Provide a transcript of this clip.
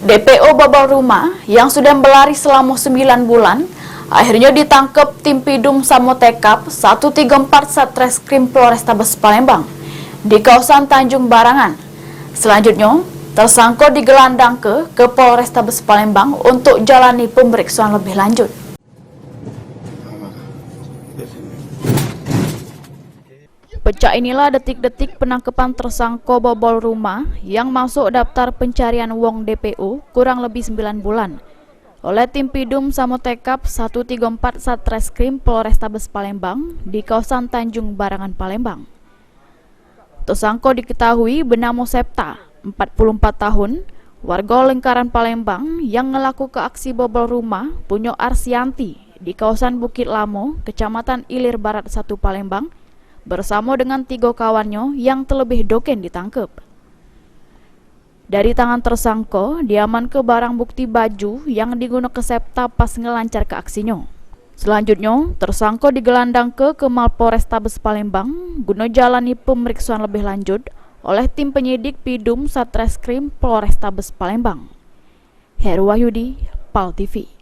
DPO bobol rumah yang sudah berlari selama 9 bulan akhirnya ditangkap tim Pidum Samotekap 134 Satreskrim Polrestabes Palembang di kawasan Tanjung Barangan. Selanjutnya, tersangka digelandang ke Polrestabes Palembang untuk jalani pemeriksaan lebih lanjut. Pecah inilah detik-detik penangkapan tersangka bobol rumah yang masuk daftar pencarian wong DPO kurang lebih 9 bulan oleh tim Pidum Samotekap 134 Satreskrim Polrestabes Palembang di kawasan Tanjung Barangan Palembang. Tersangka diketahui bernama Septa, 44 tahun, warga lingkaran Palembang yang ngelaku ke aksi bobol rumah Punyo Arsianti di kawasan Bukit Lamo, Kecamatan Ilir Barat 1 Palembang, bersama dengan 3 kawannya yang terlebih doken ditangkap. Dari tangan tersangka diamankan barang bukti baju yang digunakan Septa pas ngelancar ke aksinya. Selanjutnya, tersangka digelandang ke Mapolrestabes Palembang guna jalani pemeriksaan lebih lanjut oleh tim penyidik Pidum Satreskrim Polrestabes Palembang. Heru Wahyudi, PAL TV.